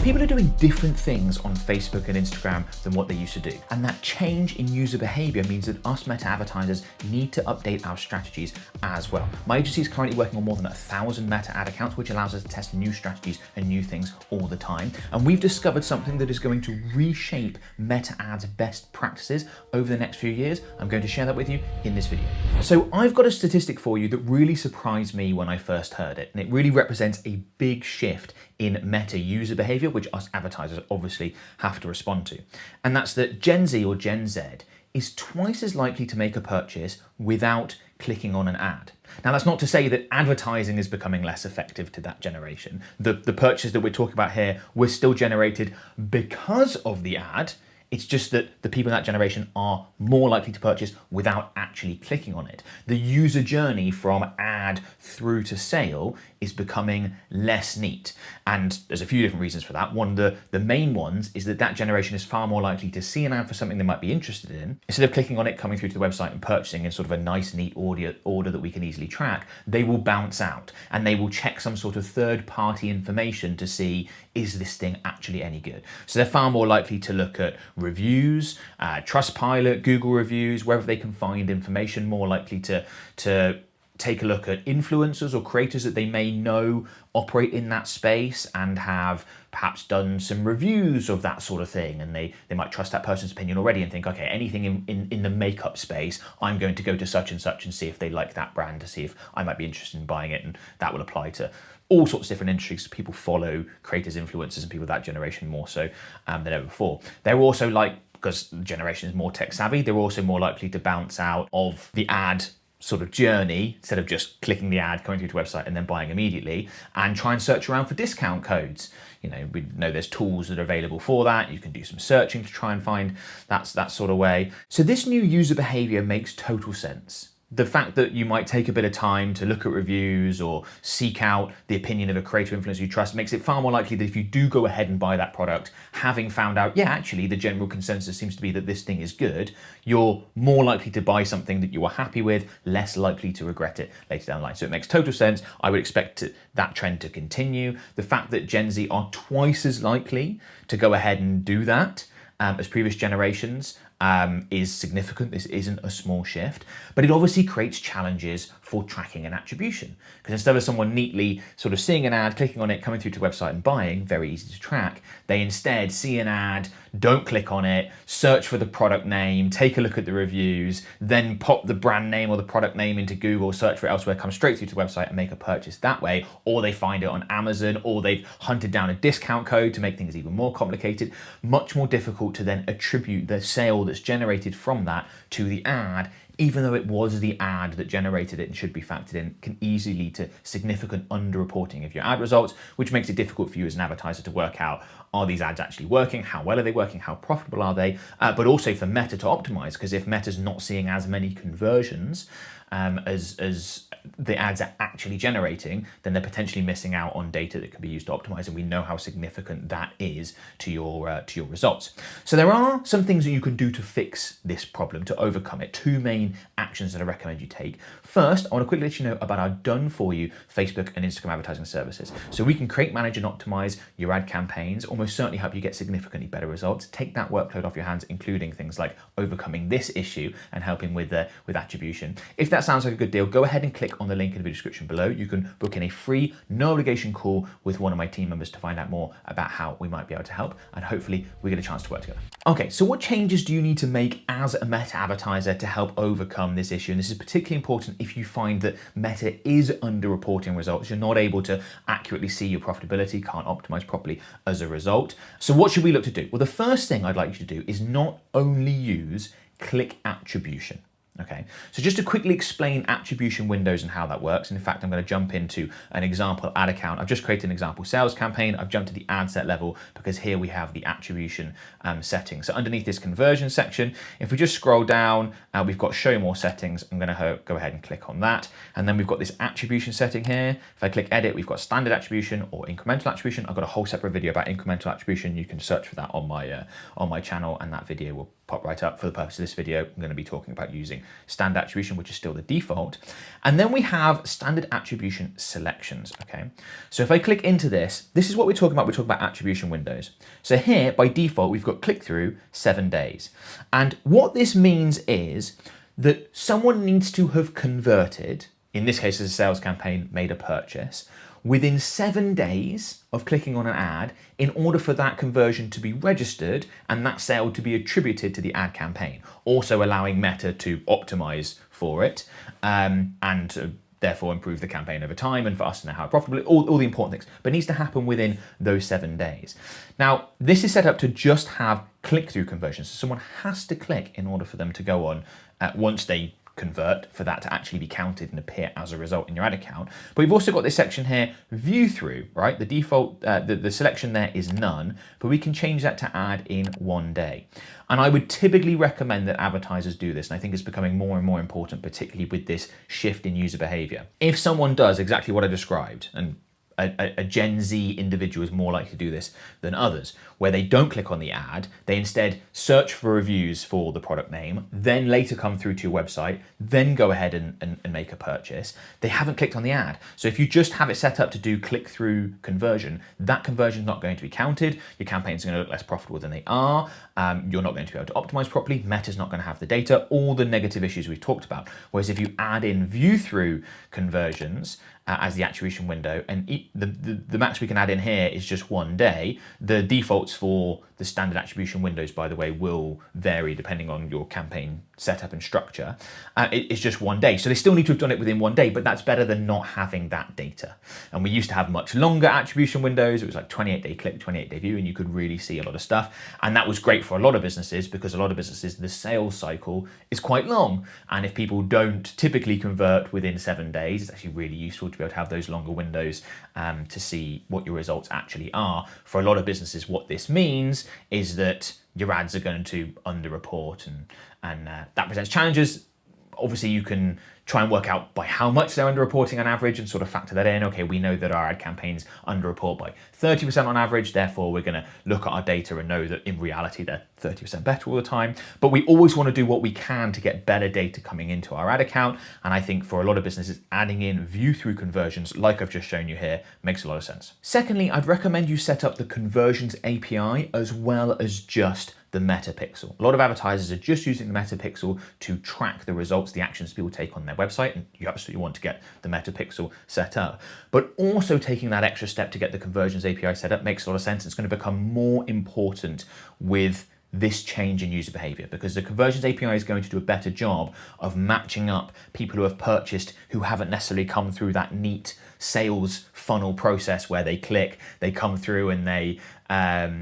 People are doing different things on Facebook and Instagram than what they used to do. And that change in user behavior means that us meta advertisers need to update our strategies as well. My agency is currently working on more than 1,000 meta ad accounts, which allows us to test new strategies and new things all the time. And we've discovered something that is going to reshape meta ads best practices over the next few years. I'm going to share that with you in this video. So I've got a statistic for you that really surprised me when I first heard it. And it really represents a big shift in meta user behavior, which us advertisers obviously have to respond to. And that's that Gen Z or Gen Z is twice as likely to make a purchase without clicking on an ad. Now, that's not to say that advertising is becoming less effective to that generation. The purchase that we're talking about here was still generated because of the ad. It's just that the people in that generation are more likely to purchase without actually clicking on it. The user journey from ad through to sale is becoming less neat. And there's a few different reasons for that. One of the main ones is that generation is far more likely to see an ad for something they might be interested in. Instead of clicking on it, coming through to the website and purchasing in sort of a nice, neat order that we can easily track, they will bounce out and they will check some sort of third-party information to see, is this thing actually any good? So they're far more likely to look at reviews, Trustpilot, Google reviews, wherever they can find information, more likely to take a look at influencers or creators that they may know operate in that space and have perhaps done some reviews of that sort of thing. And they might trust that person's opinion already and think, okay, anything in the makeup space, I'm going to go to such and see if they like that brand, to see if I might be interested in buying it. And that will apply to all sorts of different industries. People follow creators, influencers, and people of that generation more so than ever before. They're also because the generation is more tech savvy, they're also more likely to bounce out of the ad sort of journey instead of just clicking the ad, coming through to the website and then buying immediately, and try and search around for discount codes. You know, we know there's tools that are available for that. You can do some searching to try and find that sort of way. So this new user behavior makes total sense. The fact that you might take a bit of time to look at reviews or seek out the opinion of a creator influencer you trust makes it far more likely that if you do go ahead and buy that product, having found out, yeah, actually the general consensus seems to be that this thing is good, you're more likely to buy something that you are happy with, less likely to regret it later down the line. So it makes total sense. I would expect that trend to continue. The fact that Gen Z are twice as likely to go ahead and do that as previous generations is significant. This isn't a small shift, but it obviously creates challenges for tracking and attribution. Because instead of someone neatly sort of seeing an ad, clicking on it, coming through to the website and buying, very easy to track, they instead see an ad, don't click on it, search for the product name, take a look at the reviews, then pop the brand name or the product name into Google, search for it elsewhere, come straight through to the website and make a purchase that way, or they find it on Amazon, or they've hunted down a discount code to make things even more complicated. Much more difficult to then attribute the sale that's generated from that to the ad, even though it was the ad that generated it and should be factored in, can easily lead to significant underreporting of your ad results, which makes it difficult for you as an advertiser to work out, are these ads actually working? How well are they working? How profitable are they? But also for Meta to optimize, because if Meta's not seeing as many conversions as the ads are actually generating, then they're potentially missing out on data that can be used to optimize, and we know how significant that is to your results. So there are some things that you can do to fix this problem, to overcome it. Two main actions that I recommend you take. First, I want to quickly let you know about our done-for-you Facebook and Instagram advertising services. So we can create, manage, and optimize your ad campaigns, almost certainly help you get significantly better results, take that workload off your hands, including things like overcoming this issue and helping with attribution. If that sounds like a good deal, go ahead and click on the link in the video description below. You can book in a free, no obligation call with one of my team members to find out more about how we might be able to help, and hopefully we get a chance to work together. Okay, so what changes do you need to make as a Meta advertiser to help overcome this issue? And this is particularly important if you find that Meta is underreporting results. You're not able to accurately see your profitability, can't optimize properly as a result. So what should we look to do? Well, the first thing I'd like you to do is not only use click attribution. Okay, so just to quickly explain attribution windows and how that works, and in fact, I'm going to jump into an example ad account. I've just created an example sales campaign. I've jumped to the ad set level because here we have the attribution settings. So underneath this conversion section, if we just scroll down, we've got show more settings. I'm going to go ahead and click on that. And then we've got this attribution setting here. If I click edit, we've got standard attribution or incremental attribution. I've got a whole separate video about incremental attribution. You can search for that on my channel, and that video will pop right up. For the purpose of this video, I'm going to be talking about using standard attribution, which is still the default. And then we have standard attribution selections, okay? So if I click into this, this is what we're talking about. We're talking about attribution windows. So here, by default, we've got click-through 7 days. And what this means is that someone needs to have converted, in this case as a sales campaign, made a purchase, within 7 days of clicking on an ad in order for that conversion to be registered and that sale to be attributed to the ad campaign, also allowing Meta to optimize for it and to therefore improve the campaign over time and for us to know how profitable, all the important things, but it needs to happen within those 7 days. Now, this is set up to just have click-through conversions. So someone has to click in order for them to go on once they convert, for that to actually be counted and appear as a result in your ad account. But we've also got this section here, view through, right? The default, the selection there is none, but we can change that to add in 1 day. And I would typically recommend that advertisers do this, and I think it's becoming more and more important, particularly with this shift in user behavior. If someone does exactly what I described, and a Gen Z individual is more likely to do this than others, where they don't click on the ad, they instead search for reviews for the product name, then later come through to your website, then go ahead and make a purchase. They haven't clicked on the ad. So if you just have it set up to do click-through conversion, that conversion is not going to be counted. Your campaigns are going to look less profitable than they are. You're not going to be able to optimize properly. Meta's not going to have the data, all the negative issues we've talked about. Whereas if you add in view-through conversions, as the attribution window, and the max we can add in here is just 1 day. The defaults for the standard attribution windows, by the way, will vary depending on your campaign setup and structure. It's just 1 day. So they still need to have done it within 1 day, but that's better than not having that data. And we used to have much longer attribution windows. It was like 28-day click, 28-day view, and you could really see a lot of stuff. And that was great for a lot of businesses because a lot of businesses, the sales cycle is quite long. And if people don't typically convert within 7 days, it's actually really useful to be able to have those longer windows to see what your results actually are. For a lot of businesses, what this means is that your ads are going to underreport, and that presents challenges. Obviously, you can try and work out by how much they're underreporting on average and sort of factor that in. Okay, we know that our ad campaigns underreport by 30% on average, therefore we're going to look at our data and know that in reality they're 30% better all the time. But we always want to do what we can to get better data coming into our ad account. And I think for a lot of businesses, adding in view-through conversions, like I've just shown you here, makes a lot of sense. Secondly, I'd recommend you set up the Conversions API as well as just the Meta Pixel. A lot of advertisers are just using the Meta Pixel to track the results, the actions people take on their website, and you absolutely want to get the Meta Pixel set up. But also taking that extra step to get the Conversions API set up makes a lot of sense. It's going to become more important with this change in user behavior, because the Conversions API is going to do a better job of matching up people who have purchased who haven't necessarily come through that neat sales funnel process where they click, they come through and they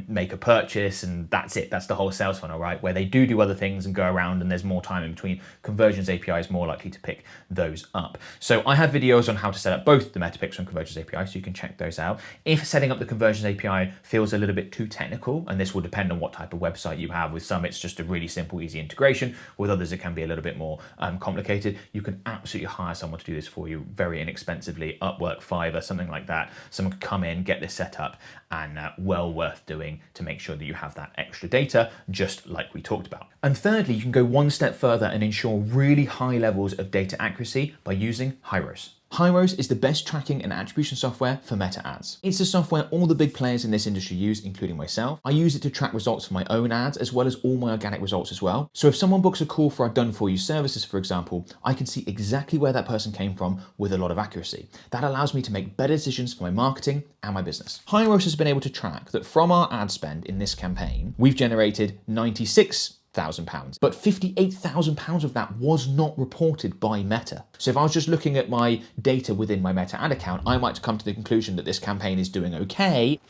make a purchase, and that's it. That's the whole sales funnel, right? Where they do other things and go around and there's more time in between. Conversions API is more likely to pick those up. So I have videos on how to set up both the Meta Pixel and Conversions API, so you can check those out. If setting up the Conversions API feels a little bit too technical, and this will depend on what type of website you have. With some, it's just a really simple, easy integration. With others, it can be a little bit more complicated. You can absolutely hire someone to do this for you very inexpensively. Upwork, Fiverr, something like that. Someone could come in, get this set up, and well worth doing to make sure that you have that extra data, just like we talked about. And thirdly, you can go one step further and ensure really high levels of data accuracy by using Hyros. Hyros is the best tracking and attribution software for Meta ads. It's the software all the big players in this industry use, including myself. I use it to track results for my own ads, as well as all my organic results as well. So if someone books a call for our done-for-you services, for example, I can see exactly where that person came from with a lot of accuracy. That allows me to make better decisions for my marketing and my business. Hyros has been able to track that from our ad spend in this campaign, we've generated £96,000, but £58,000 of that was not reported by Meta. So if I was just looking at my data within my Meta ad account, I might come to the conclusion that this campaign is doing okay,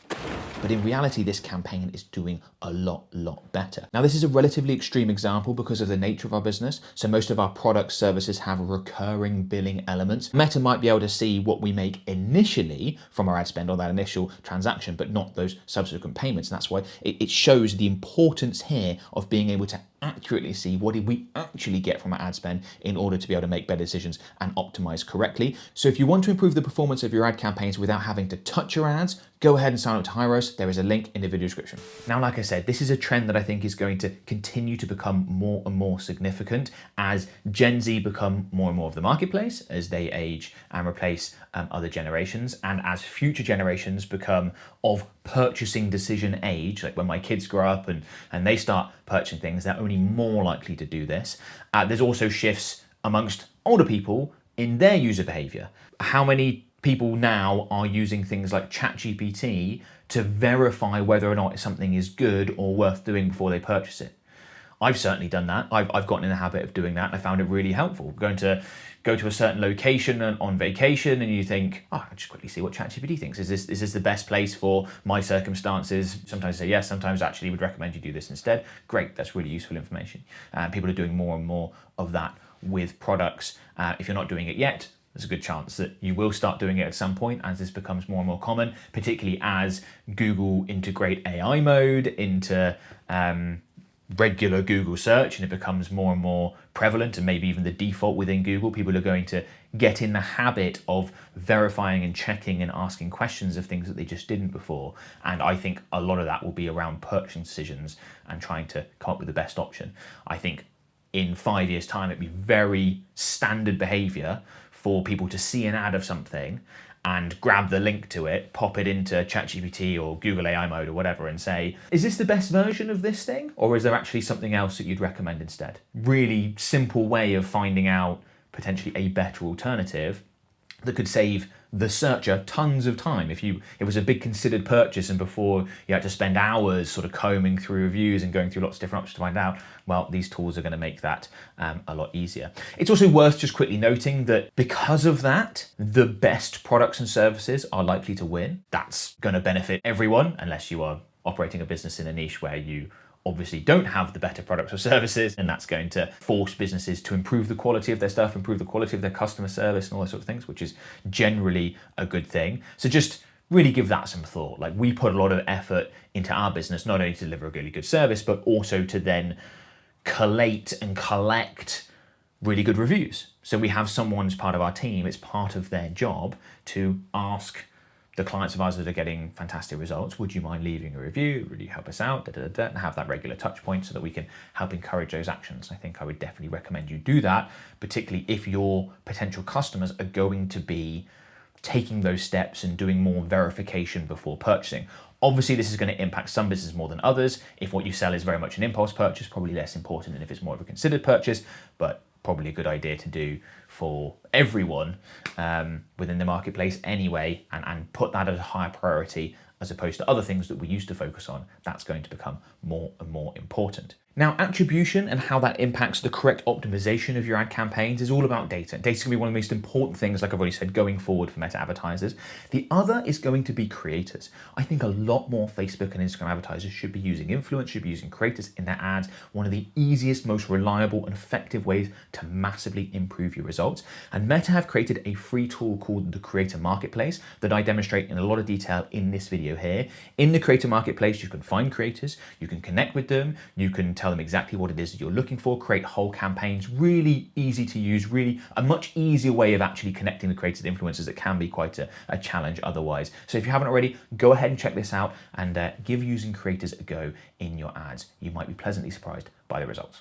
but in reality, this campaign is doing a lot better. Now, this is a relatively extreme example because of the nature of our business. So most of our product services have recurring billing elements. Meta might be able to see what we make initially from our ad spend on that initial transaction, but not those subsequent payments. And that's why it shows the importance here of being able to accurately see what did we actually get from our ad spend in order to be able to make better decisions and optimize correctly. So if you want to improve the performance of your ad campaigns without having to touch your ads, go ahead and sign up to Hyros. There is a link in the video description. Now, like I said, this is a trend that I think is going to continue to become more and more significant as Gen Z become more and more of the marketplace, as they age and replace other generations, and as future generations become of purchasing decision age, like when my kids grow up and they start purchasing things, they're only more likely to do this. There's also shifts amongst older people in their user behavior. How many people now are using things like ChatGPT to verify whether or not something is good or worth doing before they purchase it? I've certainly done that. I've gotten in the habit of doing that, and I found it really helpful. Go to a certain location on vacation, and you think, oh, I'll just quickly see what ChatGPT thinks. Is this the best place for my circumstances? Sometimes say yes, sometimes actually would recommend you do this instead. Great, that's really useful information. People are doing more and more of that with products. If you're not doing it yet, there's a good chance that you will start doing it at some point as this becomes more and more common, particularly as Google integrate AI mode into regular Google search, and it becomes more and more prevalent and maybe even the default within Google. People are going to get in the habit of verifying and checking and asking questions of things that they just didn't before. And I think a lot of that will be around purchasing decisions and trying to come up with the best option. I think in 5 years' time, it'd be very standard behavior for people to see an ad of something and grab the link to it, pop it into ChatGPT or Google AI mode or whatever and say, is this the best version of this thing? Or is there actually something else that you'd recommend instead? Really simple way of finding out potentially a better alternative that could save the searcher tons of time. If it was a big considered purchase and before you had to spend hours sort of combing through reviews and going through lots of different options to find out, well, these tools are going to make that a lot easier. It's also worth just quickly noting that because of that, the best products and services are likely to win. That's going to benefit everyone, unless you are operating a business in a niche where you obviously don't have the better products or services, and that's going to force businesses to improve the quality of their stuff, improve the quality of their customer service and all those sort of things, which is generally a good thing. So just really give that some thought. Like, we put a lot of effort into our business, not only to deliver a really good service, but also to then collate and collect really good reviews. So we have someone as part of our team, it's part of their job to ask the clients of ours that are getting fantastic results, would you mind leaving a review? Would you help us out? And have that regular touch point so that we can help encourage those actions. I think I would definitely recommend you do that, particularly if your potential customers are going to be taking those steps and doing more verification before purchasing. Obviously, this is going to impact some businesses more than others. If what you sell is very much an impulse purchase, probably less important than if it's more of a considered purchase, but probably a good idea to do for everyone within the marketplace anyway, and put that as a higher priority as opposed to other things that we used to focus on. That's going to become more and more important. Now, attribution and how that impacts the correct optimization of your ad campaigns is all about data. Data is going to be one of the most important things, like I've already said, going forward for meta advertisers. The other is going to be creators. I think a lot more Facebook and Instagram advertisers should be using influence, should be using creators in their ads. One of the easiest, most reliable and effective ways to massively improve your results. And Meta have created a free tool called the Creator Marketplace that I demonstrate in a lot of detail in this video here. In the Creator Marketplace, you can find creators, you can connect with them, you can tell them exactly what it is that you're looking for, create whole campaigns, really easy to use, really a much easier way of actually connecting the creators and influencers that can be quite a challenge otherwise. So if you haven't already, go ahead and check this out and give using creators a go in your ads. You might be pleasantly surprised by the results.